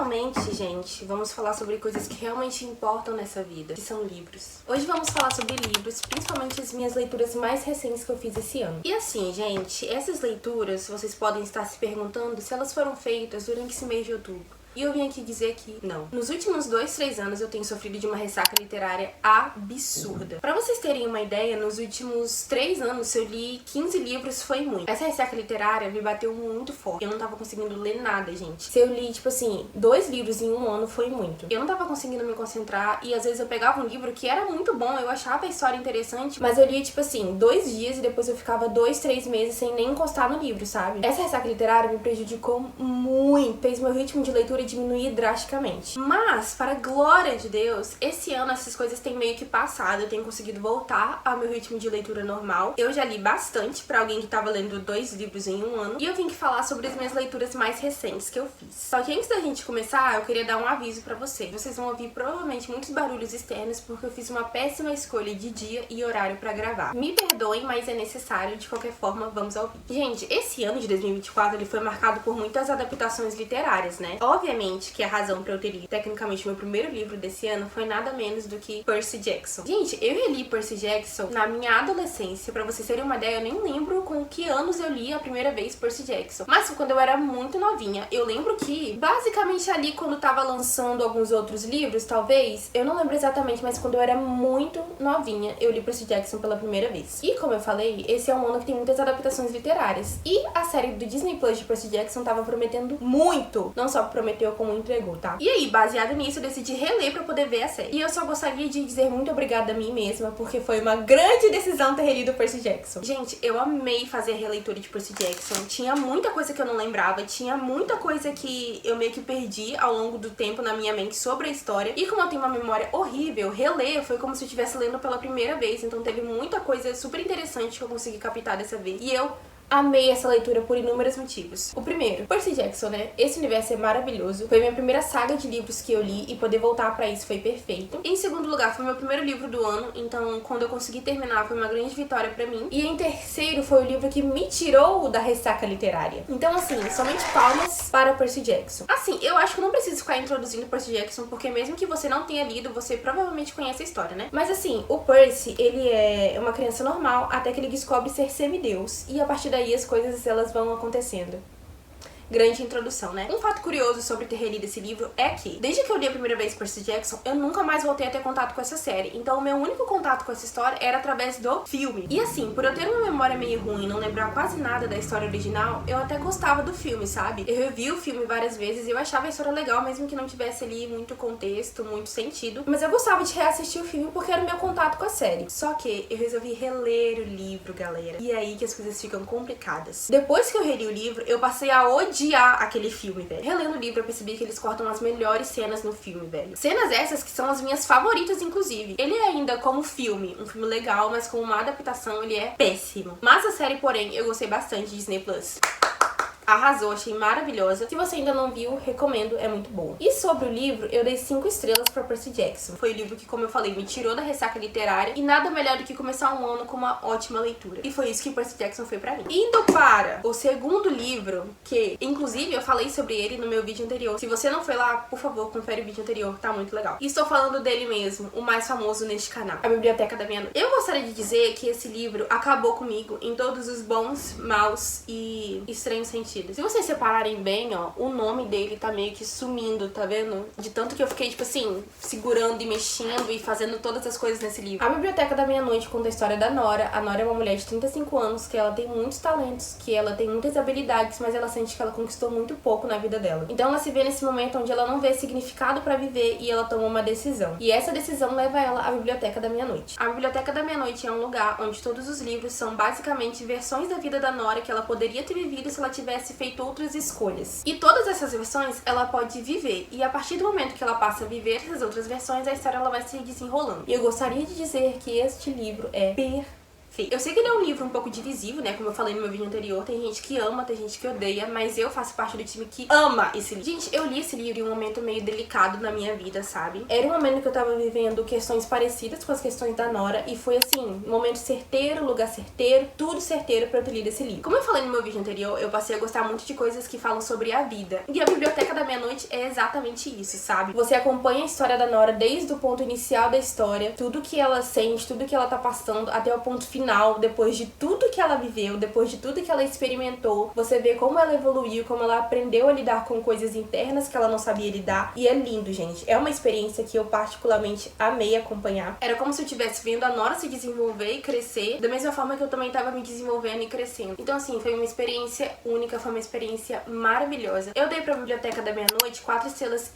Finalmente, gente, vamos falar sobre coisas que realmente importam nessa vida, que são livros. Hoje vamos falar sobre livros, principalmente as minhas leituras mais recentes que eu fiz esse ano. E assim, gente, essas leituras, vocês podem estar se perguntando se elas foram feitas durante esse mês de outubro. E eu vim aqui dizer que não. Nos últimos 2-3 anos eu tenho sofrido de uma ressaca literária absurda. Pra vocês terem uma ideia, nos últimos 3 anos, se eu li 15 livros, foi muito. Essa ressaca literária me bateu muito forte. Eu não tava conseguindo ler nada, gente. Se eu li, tipo assim, 2 livros em um ano, foi muito. Eu não tava conseguindo me concentrar e às vezes eu pegava um livro que era muito bom, eu achava a história interessante, mas eu lia, tipo assim, 2 dias e depois eu ficava 2-3 meses sem nem encostar no livro, sabe? Essa ressaca literária me prejudicou muito. Fez meu ritmo de leitura diminuir drasticamente. Mas, para a glória de Deus, esse ano essas coisas têm meio que passado. Eu tenho conseguido voltar ao meu ritmo de leitura normal. Eu já li bastante pra alguém que tava lendo 2 livros em um ano. E eu vim aqui falar sobre as minhas leituras mais recentes que eu fiz. Só que antes da gente começar, eu queria dar um aviso pra vocês. Vocês vão ouvir provavelmente muitos barulhos externos porque eu fiz uma péssima escolha de dia e horário pra gravar. Me perdoem, mas é necessário. De qualquer forma, vamos ao vídeo. Gente, esse ano de 2024 ele foi marcado por muitas adaptações literárias, né? Obviamente que a razão pra eu ter lido tecnicamente meu primeiro livro desse ano foi nada menos do que Percy Jackson. Gente, eu reli Percy Jackson na minha adolescência. Pra vocês terem uma ideia, eu nem lembro com que anos eu li a primeira vez Percy Jackson. Mas foi quando eu era muito novinha. Eu lembro que, basicamente ali quando tava lançando alguns outros livros, talvez, eu não lembro exatamente, mas quando eu era muito novinha, eu li Percy Jackson pela primeira vez. E como eu falei, esse é um ano que tem muitas adaptações literárias. E a série do Disney Plus de Percy Jackson tava prometendo muito. Não só prometeu, como entregou, tá? E aí, baseado nisso, eu decidi reler pra poder ver a série. E eu só gostaria de dizer muito obrigada a mim mesma, porque foi uma grande decisão ter relido Percy Jackson. Gente, eu amei fazer a releitura de Percy Jackson. Tinha muita coisa que eu não lembrava, tinha muita coisa que eu meio que perdi ao longo do tempo na minha mente sobre a história. E como eu tenho uma memória horrível, reler foi como se eu estivesse lendo pela primeira vez. Então teve muita coisa super interessante que eu consegui captar dessa vez. E eu amei essa leitura por inúmeros motivos. O primeiro, Percy Jackson, né? Esse universo é maravilhoso. Foi minha primeira saga de livros que eu li e poder voltar pra isso foi perfeito. Em segundo lugar, foi meu primeiro livro do ano, então quando eu consegui terminar foi uma grande vitória pra mim. E em terceiro, foi o livro que me tirou da ressaca literária. Então assim, somente palmas para Percy Jackson. Assim, eu acho que eu não preciso ficar introduzindo Percy Jackson, porque mesmo que você não tenha lido, você provavelmente conhece a história, né? Mas assim, o Percy, ele é uma criança normal até que ele descobre ser semideus. E a partir daí as coisas elas vão acontecendo. Grande introdução, né? Um fato curioso sobre ter relido esse livro é que, desde que eu li a primeira vez Percy Jackson, eu nunca mais voltei a ter contato com essa série. Então, o meu único contato com essa história era através do filme. E assim, por eu ter uma memória meio ruim e não lembrar quase nada da história original, eu até gostava do filme, sabe? Eu revi o filme várias vezes e eu achava a história legal, mesmo que não tivesse ali muito contexto, muito sentido. Mas eu gostava de reassistir o filme porque era o meu contato com a série. Só que eu resolvi reler o livro, galera. E é aí que as coisas ficam complicadas. Depois que eu reli o livro, eu passei a odiar aquele filme, velho. Relendo o livro, eu percebi que eles cortam as melhores cenas no filme, velho. Cenas essas que são as minhas favoritas, inclusive. Ele é ainda como filme, um filme legal, mas como uma adaptação, ele é péssimo. Mas a série, porém, eu gostei bastante de Disney Plus. Arrasou, achei maravilhosa. Se você ainda não viu, recomendo, é muito bom. E sobre o livro, eu dei 5 estrelas pra Percy Jackson. Foi o livro que, como eu falei, me tirou da ressaca literária e nada melhor do que começar um ano com uma ótima leitura. E foi isso que Percy Jackson foi pra mim. Indo para o segundo livro, que, inclusive, eu falei sobre ele no meu vídeo anterior. Se você não foi lá, por favor, confere o vídeo anterior, tá muito legal. E estou falando dele mesmo, o mais famoso neste canal, A Biblioteca da Meia-Noite. Eu gostaria de dizer que esse livro acabou comigo em todos os bons, maus e estranhos sentidos. Se vocês separarem bem, ó, o nome dele tá meio que sumindo, tá vendo? De tanto que eu fiquei, tipo assim, segurando e mexendo e fazendo todas as coisas nesse livro. A Biblioteca da Meia-Noite conta a história da Nora. A Nora é uma mulher de 35 anos, que ela tem muitos talentos, que ela tem muitas habilidades, mas ela sente que ela conquistou muito pouco na vida dela. Então ela se vê nesse momento onde ela não vê significado pra viver e ela toma uma decisão. E essa decisão leva ela à Biblioteca da Meia-Noite. A Biblioteca da Meia-Noite é um lugar onde todos os livros são basicamente versões da vida da Nora que ela poderia ter vivido se ela tivesse feito outras escolhas. E todas essas versões ela pode viver. E a partir do momento que ela passa a viver essas outras versões, a história ela vai se desenrolando. E eu gostaria de dizer que este livro é perfeito. perfeito. Eu sei que ele é um livro um pouco divisivo, né? Como eu falei no meu vídeo anterior, tem gente que ama, tem gente que odeia, mas eu faço parte do time que ama esse livro. Gente, eu li esse livro em um momento meio delicado na minha vida, sabe? Era um momento que eu tava vivendo questões parecidas com as questões da Nora, e foi assim, momento certeiro, lugar certeiro, tudo certeiro pra eu ter lido esse livro. Como eu falei no meu vídeo anterior, eu passei a gostar muito de coisas que falam sobre a vida. E a Biblioteca da Meia-Noite é exatamente isso, sabe? Você acompanha a história da Nora desde o ponto inicial da história, tudo que ela sente, tudo que ela tá passando, até o ponto final, depois de tudo que ela viveu, depois de tudo que ela experimentou. Você vê como ela evoluiu, como ela aprendeu a lidar com coisas internas que ela não sabia lidar. E é lindo, gente. É uma experiência que eu particularmente amei acompanhar. Era como se eu estivesse vendo a Nora se desenvolver e crescer, da mesma forma que eu também tava me desenvolvendo e crescendo. Então, assim, foi uma experiência única, foi uma experiência maravilhosa. Eu dei pra Biblioteca da Meia-Noite 4,5 estrelas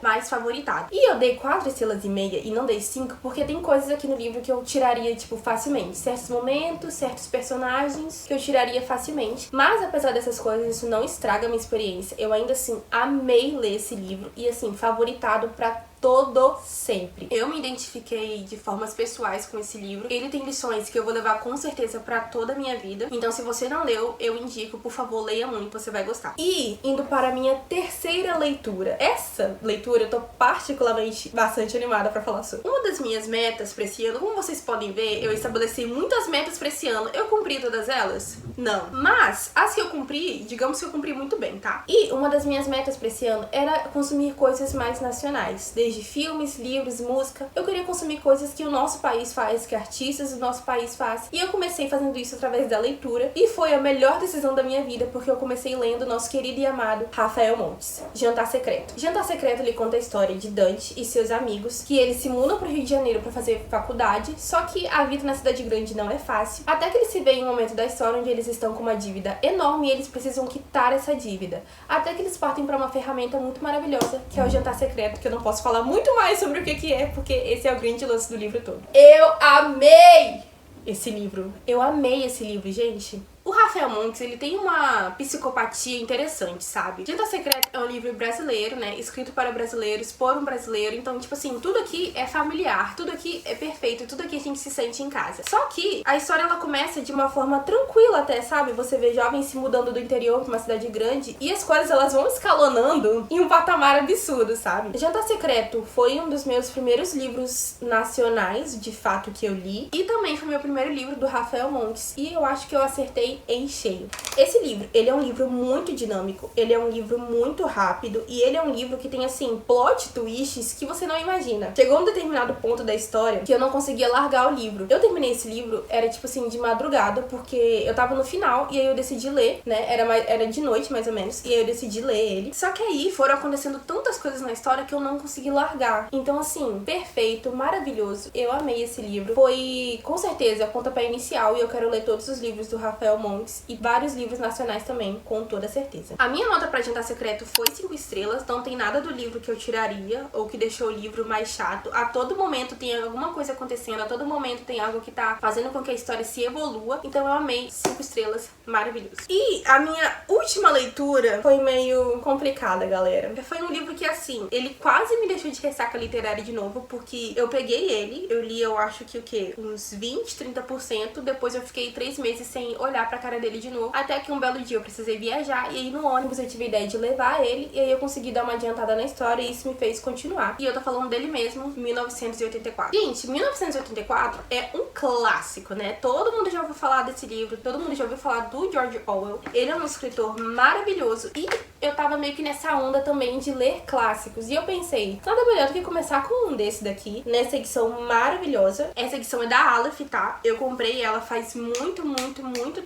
mais favoritado. E eu dei 4,5 estrelas e não dei 5 porque tem coisas aqui no livro que eu tiraria, tipo, facilmente. Certos momentos, certos personagens que eu tiraria facilmente. Mas, apesar dessas coisas, isso não estraga a minha experiência. Eu ainda, assim, amei ler esse livro. E, assim, favoritado pra todo sempre. Eu me identifiquei de formas pessoais com esse livro. Ele tem lições que eu vou levar com certeza pra toda a minha vida. Então, se você não leu, eu indico, por favor, leia muito, você vai gostar. E indo para a minha terceira leitura. Essa leitura eu tô particularmente bastante animada pra falar sobre. Uma das minhas metas pra esse ano, como vocês podem ver, eu estabeleci muitas metas pra esse ano. Eu cumpri todas elas? Não. Mas as que eu cumpri, digamos que eu cumpri muito bem, tá? E uma das minhas metas pra esse ano era consumir coisas mais nacionais. Desde filmes, livros, música. Eu queria consumir coisas que o nosso país faz, que artistas do nosso país fazem. E eu comecei fazendo isso através da leitura. E foi a melhor decisão da minha vida, porque eu comecei lendo o nosso querido e amado Rafael Montes, Jantar Secreto. Jantar Secreto, ele conta a história de Dante e seus amigos, que eles se mudam pro Rio de Janeiro pra fazer faculdade, só que a vida na cidade grande não é fácil. Até que eles se veem em um momento da história onde eles estão com uma dívida enorme e eles precisam quitar essa dívida. Até que eles partem pra uma ferramenta muito maravilhosa, que é o Jantar Secreto, que eu não posso falar muito mais sobre o que é, porque esse é o grande lance do livro todo. Eu amei esse livro. Eu amei esse livro, gente. O Rafael Montes, ele tem uma psicopatia interessante, sabe? Jantar Secreto é um livro brasileiro, né? Escrito para brasileiros, por um brasileiro. Então, tipo assim, tudo aqui é familiar, tudo aqui é perfeito, tudo aqui a gente se sente em casa. Só que a história, ela começa de uma forma tranquila até, sabe? Você vê jovens se mudando do interior pra uma cidade grande e as coisas, elas vão escalonando em um patamar absurdo, sabe? Jantar Secreto foi um dos meus primeiros livros nacionais, de fato, que eu li. E também foi meu primeiro livro do Rafael Montes. E eu acho que eu acertei em cheio. Esse livro, ele é um livro muito dinâmico, ele é um livro muito rápido e ele é um livro que tem, assim, plot twists que você não imagina. Chegou um determinado ponto da história que eu não conseguia largar o livro. Eu terminei esse livro, era tipo assim, de madrugada, porque eu tava no final e aí eu decidi ler, né? Era de noite, mais ou menos, e aí eu decidi ler ele. Só que aí foram acontecendo tantas coisas na história que eu não consegui largar. Então, assim, perfeito, maravilhoso. Eu amei esse livro. Foi, com certeza, a pontapé inicial e eu quero ler todos os livros do Rafael Montes e vários livros nacionais também, com toda certeza. A minha nota pra Jantar Secreto foi 5 estrelas, não tem nada do livro que eu tiraria ou que deixou o livro mais chato. A todo momento tem alguma coisa acontecendo, a todo momento tem algo que tá fazendo com que a história se evolua, então eu amei, 5 estrelas, maravilhoso. E a minha última leitura foi meio complicada, galera. Foi um livro que, assim, ele quase me deixou de ressaca literária de novo, porque eu peguei ele, eu li, eu acho que o quê? Uns 20, 30%, depois eu fiquei 3 meses sem olhar pra cara dele de novo, até que um belo dia eu precisei viajar, e aí no ônibus eu tive a ideia de levar ele, e aí eu consegui dar uma adiantada na história, e isso me fez continuar. E eu tô falando dele mesmo, 1984. Gente, 1984 é um clássico, né? Todo mundo já ouviu falar desse livro, todo mundo já ouviu falar do George Orwell. Ele é um escritor maravilhoso, e eu tava meio que nessa onda também de ler clássicos, e eu pensei, nada melhor do que começar com um desse daqui, nessa edição maravilhosa. Essa edição é da Aleph, tá? Eu comprei ela faz muito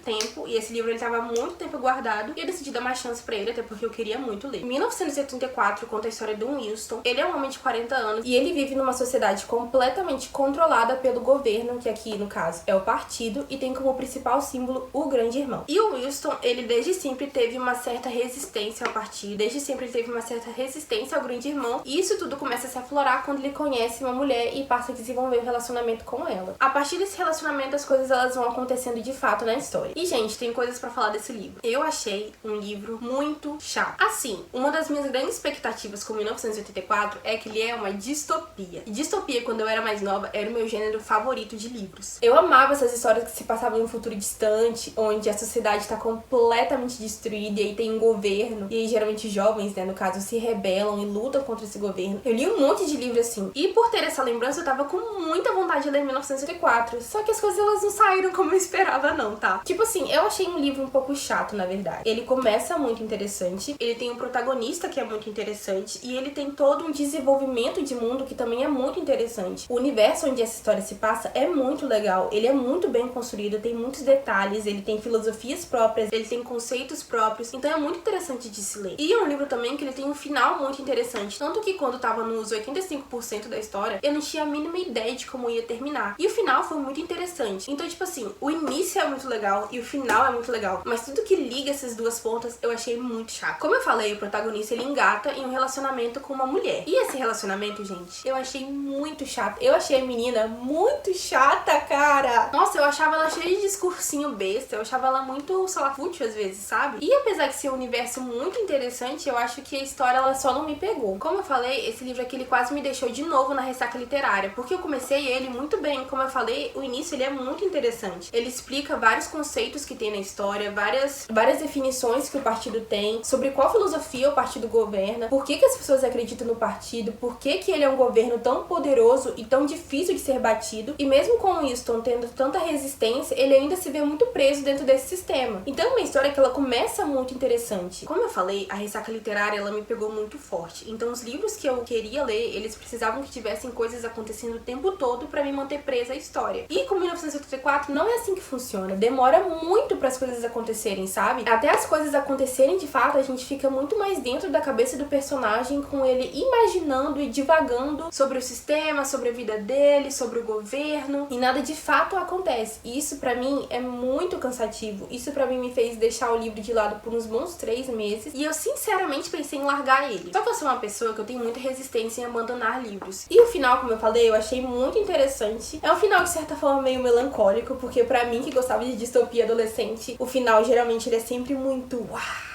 tempo, e esse livro ele tava há muito tempo guardado, e eu decidi dar uma chance pra ele, até porque eu queria muito ler. 1984 conta a história de um Winston. Ele é um homem de 40 anos, e ele vive numa sociedade completamente controlada pelo governo, que aqui, no caso, é o partido, e tem como principal símbolo o Grande Irmão. E o Winston, ele desde sempre teve uma certa resistência ao partido, desde sempre ele teve uma certa resistência ao Grande Irmão, e isso tudo começa a se aflorar quando ele conhece uma mulher e passa a desenvolver um relacionamento com ela. A partir desse relacionamento, as coisas elas vão acontecendo de fato na história. E, gente, gente, tem coisas pra falar desse livro. Eu achei um livro muito chato. Assim, uma das minhas grandes expectativas com 1984 é que ele é uma distopia. E distopia, quando eu era mais nova, era o meu gênero favorito de livros. Eu amava essas histórias que se passavam em um futuro distante, onde a sociedade tá completamente destruída e aí tem um governo, e aí geralmente jovens, né, no caso, se rebelam e lutam contra esse governo. Eu li um monte de livro assim. E por ter essa lembrança, eu tava com muita vontade de ler 1984. Só que as coisas, elas não saíram como eu esperava, não, tá? Tipo assim, eu achei um livro um pouco chato, na verdade. Ele começa muito interessante, ele tem um protagonista que é muito interessante, e ele tem todo um desenvolvimento de mundo que também é muito interessante. O universo onde essa história se passa é muito legal, ele é muito bem construído, tem muitos detalhes, ele tem filosofias próprias, ele tem conceitos próprios, então é muito interessante de se ler. E é um livro também que ele tem um final muito interessante, tanto que quando tava nos 85% da história, eu não tinha a mínima ideia de como ia terminar. E o final foi muito interessante. Então, tipo assim, o início é muito legal e o final é muito legal, mas tudo que liga essas duas pontas eu achei muito chato. Como eu falei, o protagonista, ele engata em um relacionamento com uma mulher. E esse relacionamento, gente, eu achei muito chato. Eu achei a menina muito chata, cara. Nossa, eu achava ela cheia de discursinho besta, eu achava ela muito salafútil às vezes, sabe? E apesar de ser um universo muito interessante, eu acho que a história, ela só não me pegou. Como eu falei, esse livro aqui, ele quase me deixou de novo na ressaca literária, porque eu comecei ele muito bem. Como eu falei, o início, ele é muito interessante. Ele explica vários conceitos que tem na história, várias definições que o partido tem, sobre qual filosofia o partido governa, por que as pessoas acreditam no partido, por que ele é um governo tão poderoso e tão difícil de ser batido, e mesmo com o Winston tendo tanta resistência, ele ainda se vê muito preso dentro desse sistema. Então é uma história que ela começa muito interessante. Como eu falei, a ressaca literária, ela me pegou muito forte. Então os livros que eu queria ler, eles precisavam que tivessem coisas acontecendo o tempo todo pra me manter presa à história. E com 1984 não é assim que funciona. Demora muito para as coisas acontecerem, sabe? Até as coisas acontecerem de fato, a gente fica muito mais dentro da cabeça do personagem, com ele imaginando e divagando sobre o sistema, sobre a vida dele, sobre o governo, e nada de fato acontece. E isso pra mim é muito cansativo. Isso pra mim me fez deixar o livro de lado por uns bons 3 meses, e eu sinceramente pensei em largar ele. Só que eu sou uma pessoa que eu tenho muita resistência em abandonar livros. E o final, como eu falei, eu achei muito interessante. É um final de certa forma meio melancólico, porque pra mim que gostava de distopia adolescente, o final geralmente ele é sempre muito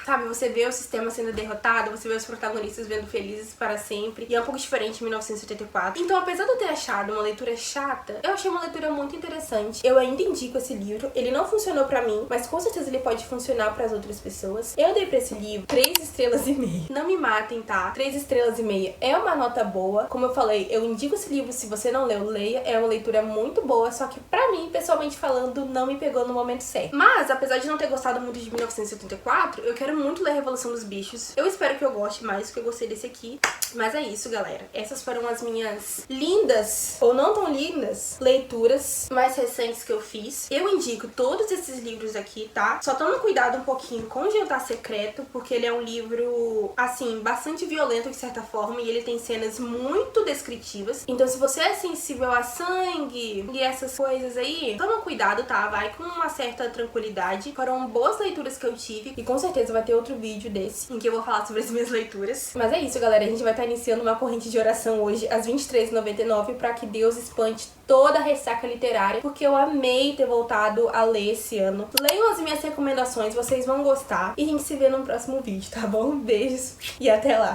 sabe, você vê o sistema sendo derrotado, você vê os protagonistas vendo felizes para sempre, e é um pouco diferente de 1984. Então, apesar de eu ter achado uma leitura chata, eu achei uma leitura muito interessante. Eu ainda indico esse livro. Ele não funcionou pra mim, mas com certeza ele pode funcionar pras outras pessoas. Eu dei pra esse livro 3,5 estrelas. Não me matem, tá? 3,5 estrelas é uma nota boa. Como eu falei, eu indico esse livro, se você não leu, leia. É uma leitura muito boa, só que pra mim, pessoalmente falando, não me pegou no momento certo. Mas, apesar de não ter gostado muito de 1984, eu quero muito ler Revolução dos Bichos. Eu espero que eu goste mais do que eu gostei desse aqui. Mas é isso, galera. Essas foram as minhas lindas, ou não tão lindas, leituras mais recentes que eu fiz. Eu indico todos esses livros aqui, tá? Só toma cuidado um pouquinho com o Jantar Secreto, porque ele é um livro, assim, bastante violento de certa forma, e ele tem cenas muito descritivas. Então, se você é sensível a sangue e essas coisas aí, toma cuidado, tá? Vai com uma certa tranquilidade. Foram boas leituras que eu tive, e com certeza vai ter outro vídeo desse, em que eu vou falar sobre as minhas leituras. Mas é isso, galera. A gente vai estar iniciando uma corrente de oração hoje, às 23h99, pra que Deus espante toda a ressaca literária, porque eu amei ter voltado a ler esse ano. Leiam as minhas recomendações, vocês vão gostar. E a gente se vê no próximo vídeo, tá bom? Beijos e até lá!